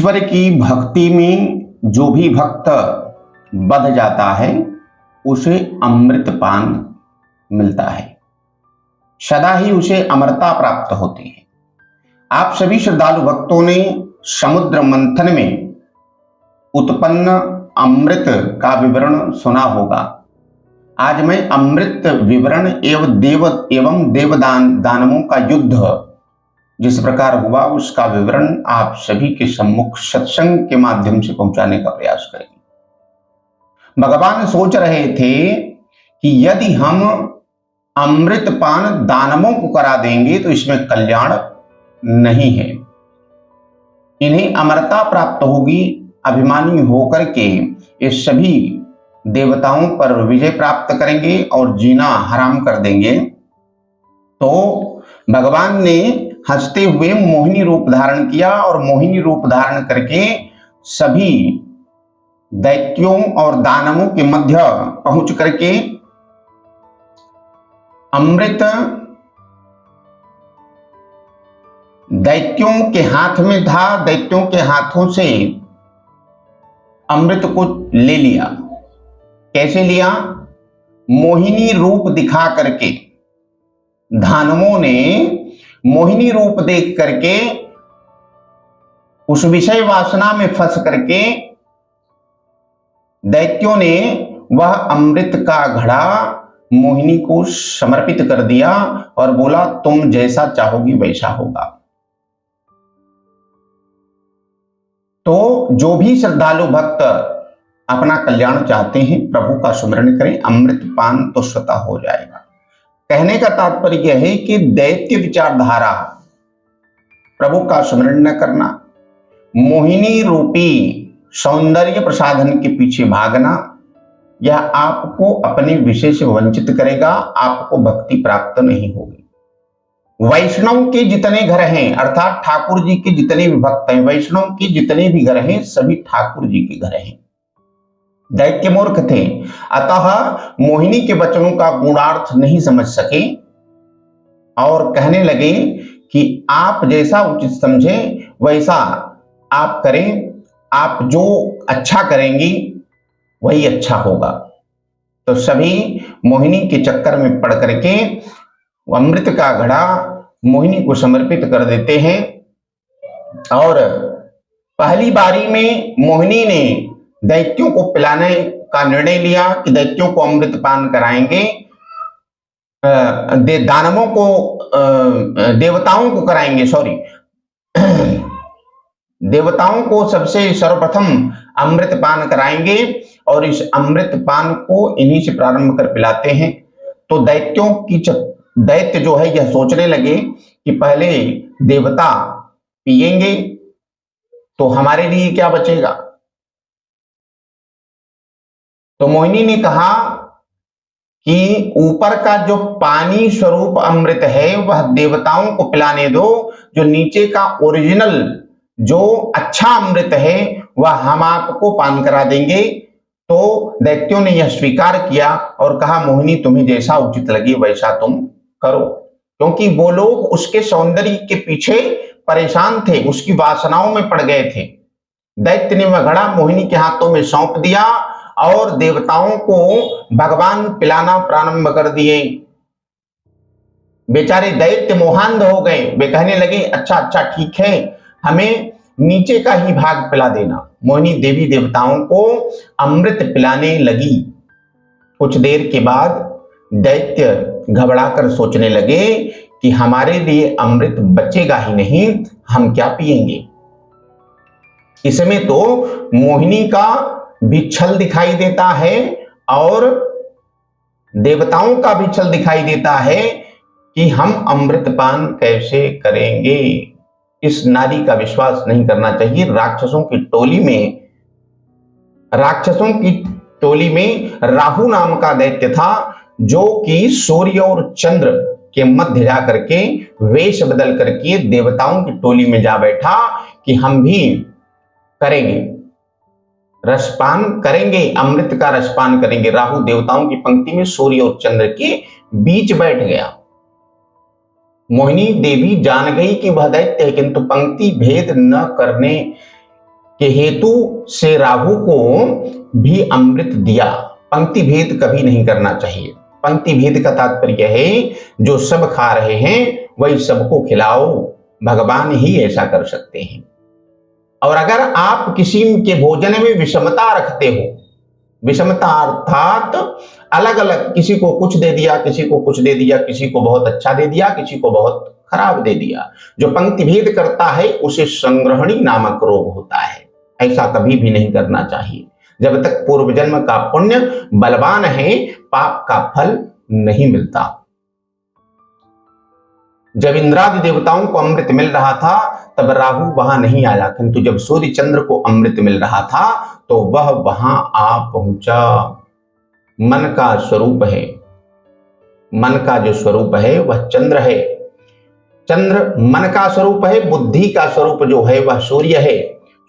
ईश्वर की भक्ति में जो भी भक्त बध जाता है उसे अमृत पान मिलता है, सदा ही उसे अमरता प्राप्त होती है। आप सभी श्रद्धालु भक्तों ने समुद्र मंथन में उत्पन्न अमृत का विवरण सुना होगा। आज मैं अमृत विवरण एवं देवदान दानवों का युद्ध जिस प्रकार हुआ उसका विवरण आप सभी के सम्मुख सत्संग के माध्यम से पहुंचाने का प्रयास करेंगे। भगवान सोच रहे थे कि यदि हम अमृत पान दानवों को करा देंगे तो इसमें कल्याण नहीं है, इन्हें अमरता प्राप्त होगी, अभिमानी होकर के ये सभी देवताओं पर विजय प्राप्त करेंगे और जीना हराम कर देंगे। तो भगवान ने हंसते हुए मोहिनी रूप धारण किया और मोहिनी रूप धारण करके सभी दैत्यों और दानवों के मध्य पहुंच करके अमृत दैत्यों के हाथ में था, दैत्यों के हाथों से अमृत को ले लिया। कैसे लिया? मोहिनी रूप दिखा करके दानवों ने मोहिनी रूप देख करके उस विषय वासना में फंस करके दैत्यों ने वह अमृत का घड़ा मोहिनी को समर्पित कर दिया और बोला तुम जैसा चाहोगी वैसा होगा। तो जो भी श्रद्धालु भक्त अपना कल्याण चाहते हैं प्रभु का स्मरण करें, अमृत पान तो स्वतः हो जाएगा। कहने का तात्पर्य यह है कि दैत्य विचारधारा, प्रभु का स्मरण न करना, मोहिनी रूपी सौंदर्य प्रसाधन के पीछे भागना, यह आपको अपने विषय से वंचित करेगा, आपको भक्ति प्राप्त नहीं होगी। वैष्णव के जितने घर हैं अर्थात ठाकुर जी के जितने भी भक्त हैं, वैष्णव के जितने भी घर हैं सभी ठाकुर जी के घर हैं। दैत्य मूर्ख थे, अतः मोहिनी के वचनों का गुणार्थ नहीं समझ सके और कहने लगे कि आप जैसा उचित समझे वैसा आप करें, आप जो अच्छा करेंगी वही अच्छा होगा। तो सभी मोहिनी के चक्कर में पड़ करके अमृत का घड़ा मोहिनी को समर्पित कर देते हैं और पहली बारी में मोहिनी ने दैत्यों को पिलाने का निर्णय लिया कि दैत्यों को अमृत पान कराएंगे, दानवों को देवताओं को कराएंगे, देवताओं को सबसे सर्वप्रथम अमृत पान कराएंगे और इस अमृत पान को इन्हीं से प्रारंभ कर पिलाते हैं। तो दैत्य जो है यह सोचने लगे कि पहले देवता पिएंगे तो हमारे लिए क्या बचेगा। तो मोहिनी ने कहा कि ऊपर का जो पानी स्वरूप अमृत है वह देवताओं को पिलाने दो, जो नीचे का ओरिजिनल जो अच्छा अमृत है वह हम आपको पान करा देंगे। तो दैत्यों ने यह स्वीकार किया और कहा मोहिनी तुम्हें जैसा उचित लगे वैसा तुम करो, क्योंकि वो लोग उसके सौंदर्य के पीछे परेशान थे, उसकी वासनाओं में पड़ गए थे। दैत्य ने वह घड़ा मोहिनी के हाथों में सौंप दिया और देवताओं को भगवान पिलाना प्रारंभ कर दिए। बेचारे दैत्य मोहांध हो गए, वे कहने लगे अच्छा ठीक है, हमें नीचे का ही भाग पिला देना। मोहिनी देवी देवताओं को अमृत पिलाने लगी। कुछ देर के बाद दैत्य घबराकर सोचने लगे कि हमारे लिए अमृत बचेगा ही नहीं, हम क्या पिएंगे। इसमें तो मोहिनी का भी छल दिखाई देता है और देवताओं का भी छल दिखाई देता है कि हम अमृत पान कैसे करेंगे। इस नारी का विश्वास नहीं करना चाहिए। राक्षसों की टोली में राहु नाम का दैत्य था जो कि सूर्य और चंद्र के मध्य जाकर के वेश बदल करके देवताओं की टोली में जा बैठा कि हम भी करेंगे, रसपान करेंगे, अमृत का रसपान करेंगे। राहु देवताओं की पंक्ति में सूर्य और चंद्र के बीच बैठ गया। मोहिनी देवी जान गई कि वह दैत्य है, किंतु पंक्ति भेद न करने कि हेतु से राहु को भी अमृत दिया। पंक्ति भेद कभी नहीं करना चाहिए। पंक्ति भेद का तात्पर्य है जो सब खा रहे हैं वही सबको खिलाओ, भगवान ही ऐसा कर सकते हैं। और अगर आप किसी के भोजन में विषमता रखते हो, विषमता अर्थात अलग अलग, किसी को कुछ दे दिया, किसी को कुछ दे दिया, किसी को बहुत अच्छा दे दिया, किसी को बहुत खराब दे दिया, जो पंक्ति भेद करता है उसे संग्रहणी नामक रोग होता है। ऐसा कभी भी नहीं करना चाहिए। जब तक पूर्व जन्म का पुण्य बलवान है, पाप का फल नहीं मिलता। जब इंद्रादि देवताओं को अमृत मिल रहा था तब राहु वहां नहीं आया, किंतु जब सूर्य चंद्र को अमृत मिल रहा था तो वह वहां आ पहुंचा। मन का स्वरूप है, मन का जो स्वरूप है वह चंद्र है। चंद्र मन का स्वरूप है, बुद्धि का स्वरूप जो है वह सूर्य है।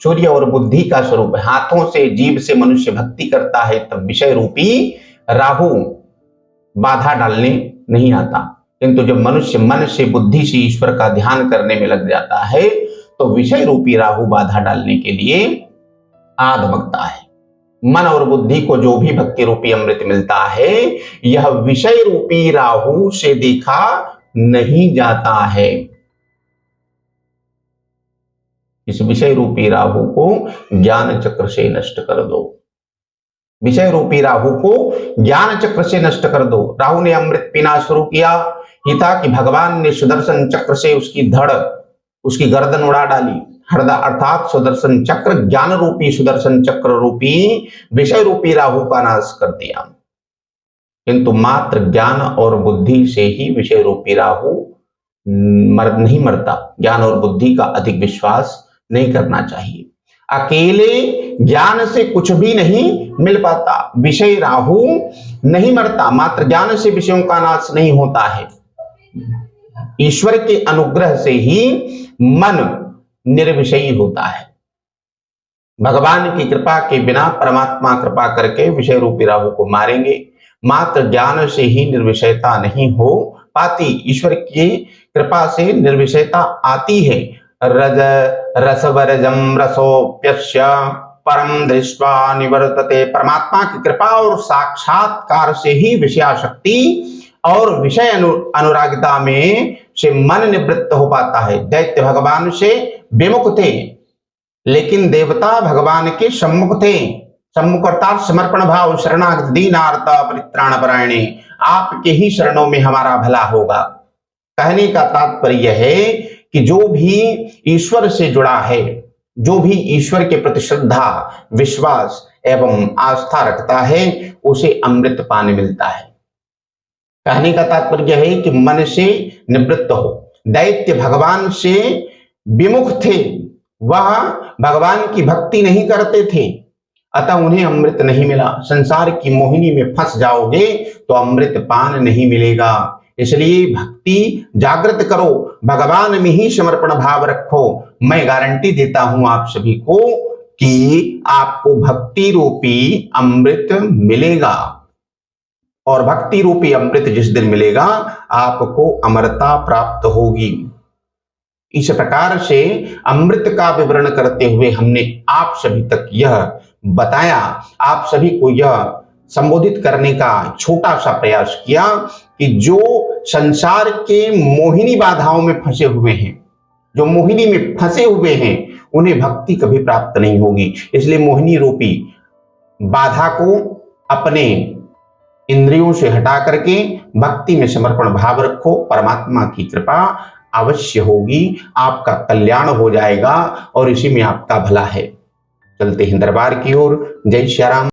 सूर्य और बुद्धि का स्वरूप है। हाथों से जीभ से मनुष्य भक्ति करता है तब विषय रूपी राहु बाधा डालने नहीं आता, किंतु जब मनुष्य मन से बुद्धि से ईश्वर का ध्यान करने में लग जाता है तो विषय रूपी राहु बाधा डालने के लिए आ धमकता है। मन और बुद्धि को जो भी भक्ति रूपी अमृत मिलता है यह विषय रूपी राहु से देखा नहीं जाता है। इस विषय रूपी राहु को ज्ञान चक्र से नष्ट कर दो। विषय रूपी राहु को ज्ञान चक्र से नष्ट कर दो। राहु ने अमृत पीना शुरू किया ही था कि भगवान ने सुदर्शन चक्र से उसकी धड़, उसकी गर्दन उड़ा डाली। हृदय अर्थात सुदर्शन चक्र, ज्ञान रूपी सुदर्शन चक्र रूपी विषय रूपी राहु का नाश कर दिया। किंतु मात्र ज्ञान और बुद्धि से ही विषय रूपी राहु नहीं मरता। ज्ञान और बुद्धि का अधिक विश्वास नहीं करना चाहिए। अकेले ज्ञान से कुछ भी नहीं मिल पाता। विषय राहु नहीं मरता, मात्र ज्ञान से विषयों का नाश नहीं होता है। ईश्वर के अनुग्रह से ही मन निर्विषयी होता है। भगवान की कृपा के बिना परमात्मा कृपा करके विषय रूपी राहु को मारेंगे। मात्र ज्ञान से ही निर्विषयता नहीं हो पाती। ईश्वर की कृपा से निर्विषयता आती है। रज रसवरजम रसोप्यस्य परम दृष्ट्वा निवर्तते। परमात्मा की कृपा और साक्षात्कार से ही विषयाशक्ति और विषय अनुरागिता में से मन निवृत्त हो पाता है। दैत्य भगवान से विमुख थे लेकिन देवता भगवान के सम्मुख थे। सम्मुख अर्थात समर्पण भाव, शरणागत दीनार्थ परित्राण परायणे। आपके ही शरणों में हमारा भला होगा। कहने का तात्पर्य है कि जो भी ईश्वर से जुड़ा है, जो भी ईश्वर के प्रति श्रद्धा, विश्वास एवं आस्था रखता है उसे अमृत पान मिलता है। कहने का तात्पर्य है कि मन से निवृत्त हो। दैत्य भगवान से विमुख थे, वह भगवान की भक्ति नहीं करते थे, अतः उन्हें अमृत नहीं मिला। संसार की मोहिनी में फंस जाओगे तो अमृत पान नहीं मिलेगा। इसलिए भक्ति जागृत करो, भगवान में ही समर्पण भाव रखो। मैं गारंटी देता हूं आप सभी को कि आपको भक्ति रूपी अमृत मिलेगा। और भक्ति रूपी अमृत जिस दिन मिलेगा आपको अमरता प्राप्त होगी। इस प्रकार से अमृत का विवरण करते हुए हमने आप सभी तक यह बताया, आप सभी को यह संबोधित करने का छोटा सा प्रयास किया कि जो संसार के मोहिनी बाधाओं में फंसे हुए हैं, जो मोहिनी में फंसे हुए हैं, उन्हें भक्ति कभी प्राप्त नहीं होगी। इसलिए मोहिनी रूपी बाधा को अपने इंद्रियों से हटा करके भक्ति में समर्पण भाव रखो। परमात्मा की कृपा अवश्य होगी, आपका कल्याण हो जाएगा और इसी में आपका भला है। चलते हैं दरबार की ओर। जय श्री राम।